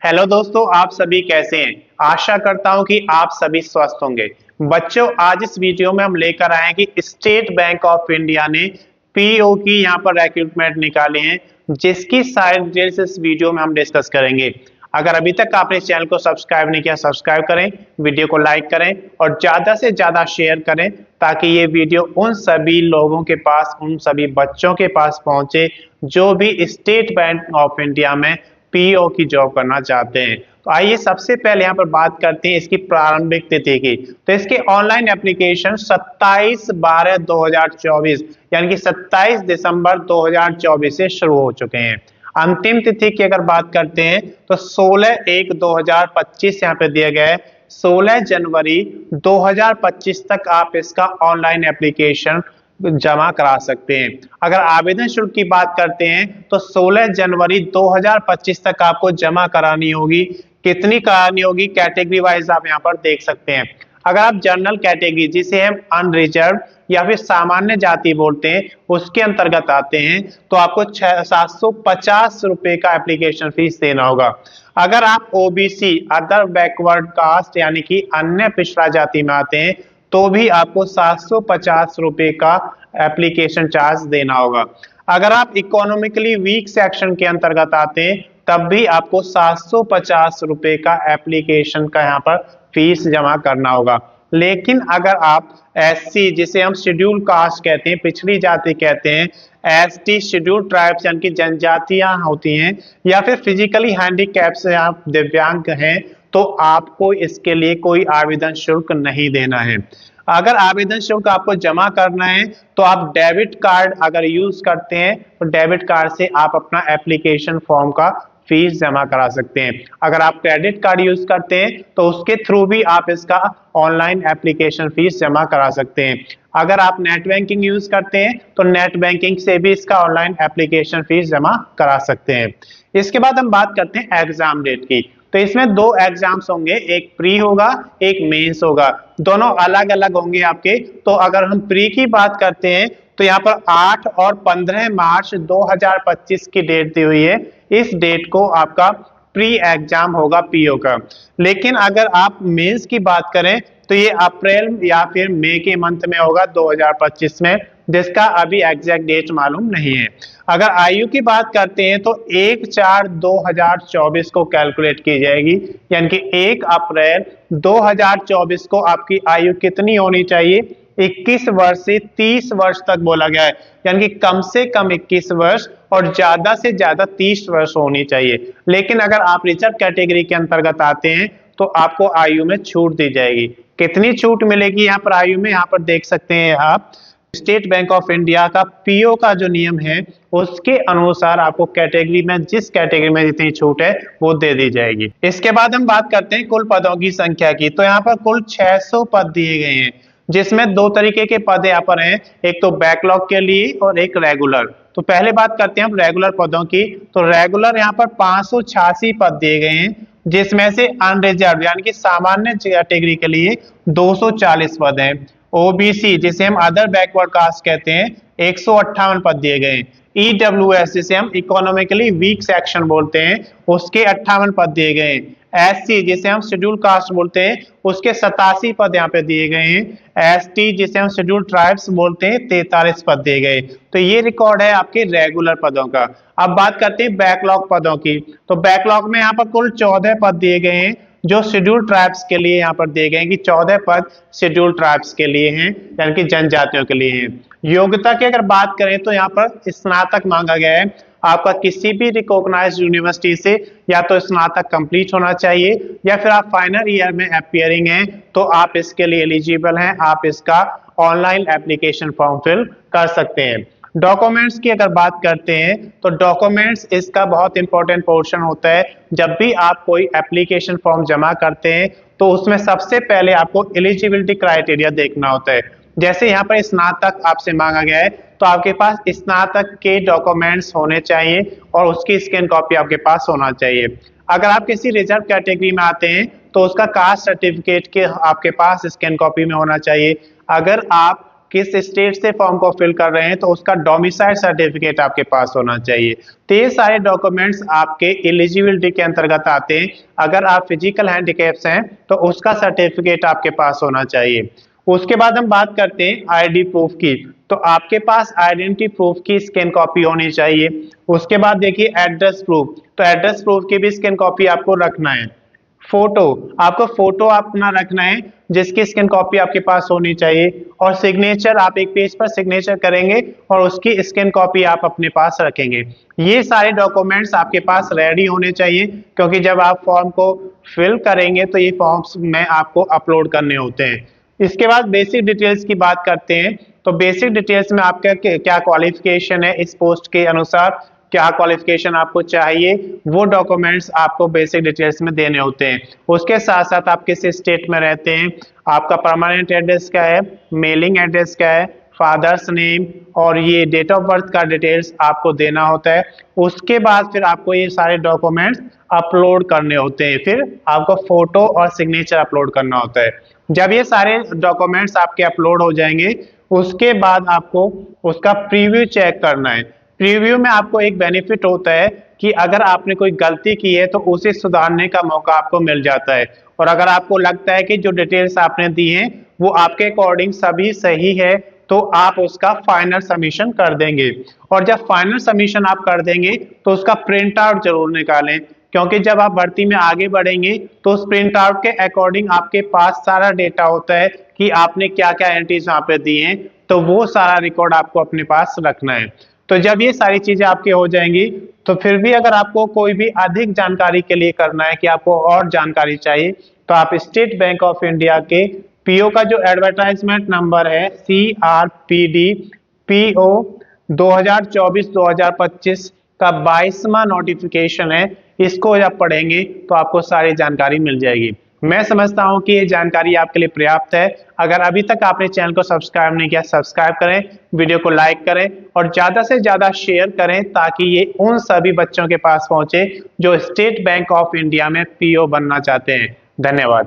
Hello दोस्तों, आप सभी कैसे हैं। आशा करता हूं कि आप सभी स्वस्थ होंगे। बच्चों, आज इस वीडियो में हम लेकर आए हैं कि स्टेट बैंक ऑफ इंडिया ने पीओ की यहां पर रिक्रूटमेंट निकाली है, जिसकी सारी डिटेल्स इस वीडियो में हम डिस्कस करेंगे। अगर अभी तक आपने इस चैनल को सब्सक्राइब नहीं किया, सब्सक्राइब करें, वीडियो को लाइक करें और ज्यादा से ज्यादा शेयर करें, ताकि ये वीडियो उन सभी लोगों के पास, उन सभी बच्चों के पास पहुंचे जो भी स्टेट बैंक ऑफ इंडिया में पीओ की जॉब करना चाहते हैं। तो आइए सबसे पहले यहाँ पर बात करते हैं इसकी प्रारंभिक तिथि की। तो इसके ऑनलाइन एप्लीकेशन 27/12/2024 यानी कि 27 दिसंबर 2024 से शुरू हो चुके हैं। अंतिम तिथि की अगर बात करते हैं तो 16/1/2025 यहाँ पे दिया गया है। 16 जनवरी 2025 तक आप इसका ऑनलाइन एप्लीकेशन जमा करा सकते हैं। अगर आवेदन शुल्क की बात करते हैं तो 16 जनवरी 2025 तक आपको जमा करानी होगी। कितनी करानी होगी, कैटेगरी वाइज आप यहाँ पर देख सकते हैं। अगर आप जनरल कैटेगरी, जिसे हम अनरिजर्व या फिर सामान्य जाति बोलते हैं, उसके अंतर्गत आते हैं तो आपको 750 रुपए का एप्लीकेशन फीस देना होगा। अगर आप ओबीसी, अदर बैकवर्ड कास्ट यानी कि अन्य पिछड़ा जाति में आते हैं तो भी आपको 750 रुपए का एप्लीकेशन चार्ज देना होगा। अगर आप इकोनॉमिकली वीक सेक्शन के अंतर्गत आते हैं तब भी आपको 750 रुपए का एप्लीकेशन का यहाँ पर फीस जमा करना होगा। लेकिन अगर आप एससी, जिसे हम शेड्यूल कास्ट कहते हैं, पिछड़ी जाति कहते हैं, एसटी शेड्यूल ट्राइब्स यानी कि जनजातियां होती हैं, या फिर फिजिकली हैंडीकैप से आप दिव्यांग हैं, तो आपको इसके लिए कोई आवेदन शुल्क नहीं देना है। अगर आवेदन शुल्क आपको जमा करना है तो आप डेबिट कार्ड अगर यूज करते हैं तो डेबिट कार्ड से आप अपना एप्लीकेशन फॉर्म का फीस जमा करा सकते हैं। अगर आप क्रेडिट कार्ड यूज करते हैं तो उसके थ्रू भी आप इसका ऑनलाइन एप्लीकेशन फीस जमा करा सकते हैं। अगर आप नेट बैंकिंग यूज करते हैं तो नेट बैंकिंग से भी इसका ऑनलाइन एप्लीकेशन फीस जमा करा सकते हैं। इसके बाद हम बात करते हैं एग्जाम डेट की। तो इसमें दो एग्जाम्स होंगे, एक प्री होगा, एक मेंस होगा। दोनों अलग अलग होंगे आपके। तो अगर हम प्री की बात करते हैं तो यहाँ पर 8 और 15 मार्च 2025 की डेट दी हुई है। इस डेट को आपका प्री एग्जाम होगा पीओ का। लेकिन अगर आप मेंस की बात करें तो ये अप्रैल या फिर मई के मंथ में होगा 2025 में, जिसका अभी एग्जैक्ट डेट मालूम नहीं है। अगर आयु की बात करते हैं तो 1/4/2024 को कैलकुलेट की जाएगी, यानी कि 1 अप्रैल 2024 को आपकी आयु कितनी होनी चाहिए, 21 वर्ष से 30 वर्ष तक बोला गया है। यानी कि कम से कम 21 वर्ष और ज्यादा से ज्यादा 30 वर्ष होनी चाहिए। लेकिन अगर आप रिजर्व कैटेगरी के अंतर्गत आते हैं तो आपको आयु में छूट दी जाएगी। कितनी छूट मिलेगी यहाँ पर आयु में, यहाँ पर देख सकते हैं आप। स्टेट बैंक ऑफ इंडिया का पीओ का जो नियम है उसके अनुसार आपको कैटेगरी में, जिस कैटेगरी में जितनी छूट है वो दे दी जाएगी। इसके बाद हम बात करते हैं कुल पदों की संख्या की। तो यहाँ पर कुल 600 पद दिए गए हैं, जिसमें दो तरीके के पद यहाँ पर हैं, एक तो बैकलॉग के लिए और एक रेगुलर। तो पहले बात करते हैं हम रेगुलर पदों की। तो रेगुलर यहाँ पर 586 पद दिए गए हैं, जिसमें से अनरिजर्व यानी कि सामान्य कैटेगरी के लिए 240 पद हैं। ओबीसी, जिसे हम अदर बैकवर्ड कास्ट कहते हैं, 158 पद दिए गए हैं। ईडब्ल्यूएस, जिसे हम इकोनॉमिकली वीक सेक्शन बोलते हैं, उसके 58 पद दिए गए हैं। एससी, जिसे हम शेड्यूल कास्ट बोलते हैं, उसके 87 पद यहाँ पे दिए गए हैं। एसटी, जिसे हम शेड्यूल ट्राइब्स बोलते हैं, 43 पद दिए गए। तो ये रिकॉर्ड है आपके रेगुलर पदों का। अब बात करते हैं बैकलॉग पदों की। तो बैकलॉग में यहाँ पर कुल 14 पद दिए गए हैं, जो शेड्यूल ट्राइब्स के लिए यहाँ पर दिए गए हैं कि 14 पद शेड्यूल ट्राइब्स के लिए हैं, यानी कि जनजातियों के लिए हैं। योग्यता की अगर बात करें तो यहाँ पर स्नातक मांगा गया है। आपका किसी भी रिकॉग्नाइज्ड यूनिवर्सिटी से या तो स्नातक कंप्लीट होना चाहिए, या फिर आप फाइनल ईयर में अपीयरिंग हैं तो आप इसके लिए एलिजिबल हैं। आप इसका ऑनलाइन एप्लीकेशन फॉर्म फिल कर सकते हैं। डॉक्यूमेंट्स की अगर बात करते हैं तो डॉक्यूमेंट्स इसका बहुत इंपॉर्टेंट पोर्शन होता है। जब भी आप कोई एप्लीकेशन फॉर्म जमा करते हैं तो उसमें सबसे पहले आपको एलिजिबिलिटी क्राइटेरिया देखना होता है। जैसे यहाँ पर स्नातक आपसे मांगा गया है तो आपके पास स्नातक के डॉक्यूमेंट्स होने चाहिए और उसकी स्कैन कॉपी आपके पास होना चाहिए। अगर आप किसी रिजर्व कैटेगरी में आते हैं तो उसका कास्ट सर्टिफिकेट के आपके पास स्कैन कॉपी में होना चाहिए। अगर आप किस स्टेट से फॉर्म को फिल कर रहे हैं तो उसका डोमिसाइल सर्टिफिकेट आपके पास होना चाहिए। तो ये सारे डॉक्यूमेंट्स आपके एलिजिबिलिटी के अंतर्गत आते हैं। अगर आप फिजिकल हैंडीकैप्स हैं तो उसका सर्टिफिकेट आपके पास होना चाहिए। उसके बाद हम बात करते हैं आईडी प्रूफ की, तो आपके पास आइडेंटिटी प्रूफ की स्कैन कॉपी होनी चाहिए। उसके बाद देखिए एड्रेस प्रूफ, तो एड्रेस प्रूफ की भी स्कैन कॉपी आपको रखना है। फोटो, आपको फोटो अपना रखना है जिसकी स्कैन कॉपी आपके पास होनी चाहिए। और सिग्नेचर, आप एक पेज पर सिग्नेचर करेंगे और उसकी स्कैन कॉपी आप अपने पास रखेंगे। ये सारे डॉक्यूमेंट्स आपके पास रेडी होने चाहिए, क्योंकि जब आप फॉर्म को फिल करेंगे तो ये फॉर्म्स में आपको अपलोड करने होते हैं। इसके बाद बेसिक डिटेल्स की बात करते हैं, तो बेसिक डिटेल्स में आपका क्या क्वालिफिकेशन है, इस पोस्ट के अनुसार क्या क्वालिफिकेशन आपको चाहिए, वो डॉक्यूमेंट्स आपको बेसिक डिटेल्स में देने होते हैं। उसके साथ साथ आप किस स्टेट में रहते हैं, आपका परमानेंट एड्रेस क्या है, मेलिंग एड्रेस क्या है, फादर्स नेम और ये डेट ऑफ बर्थ का डिटेल्स आपको देना होता है। उसके बाद फिर आपको ये सारे डॉक्यूमेंट्स अपलोड करने होते हैं, फिर आपको फोटो और सिग्नेचर अपलोड करना होता है। जब ये सारे डॉक्यूमेंट्स आपके अपलोड हो जाएंगे उसके बाद आपको उसका प्रीव्यू चेक करना है। प्रीव्यू में आपको एक बेनिफिट होता है कि अगर आपने कोई गलती की है तो उसे सुधारने का मौका आपको मिल जाता है। और अगर आपको लगता है कि जो डिटेल्स आपने दी हैं वो आपके अकॉर्डिंग सभी सही है तो आप उसका फाइनल सबमिशन कर देंगे। और जब फाइनल सबमिशन आप कर देंगे तो उसका प्रिंट आउट जरूर निकालें, क्योंकि जब आप भर्ती में आगे बढ़ेंगे तो उस प्रिंट आउट के अकॉर्डिंग आपके पास सारा डेटा होता है कि आपने क्या क्या एंट्रीज वहां पे दी हैं, तो वो सारा रिकॉर्ड आपको अपने पास रखना है। तो जब ये सारी चीजें आपकी हो जाएंगी तो फिर भी अगर आपको कोई भी अधिक जानकारी के लिए करना है कि आपको और जानकारी चाहिए तो आप स्टेट बैंक ऑफ इंडिया के पीओ का जो एडवर्टाइजमेंट नंबर है CRPD PO 2024-2025 का 22वां नोटिफिकेशन है, इसको जब पढ़ेंगे तो आपको सारी जानकारी मिल जाएगी। मैं समझता हूं कि ये जानकारी आपके लिए पर्याप्त है। अगर अभी तक आपने चैनल को सब्सक्राइब नहीं किया, सब्सक्राइब करें, वीडियो को लाइक करें और ज्यादा से ज्यादा शेयर करें ताकि ये उन सभी बच्चों के पास पहुंचे जो स्टेट बैंक ऑफ इंडिया में PO बनना चाहते हैं। धन्यवाद।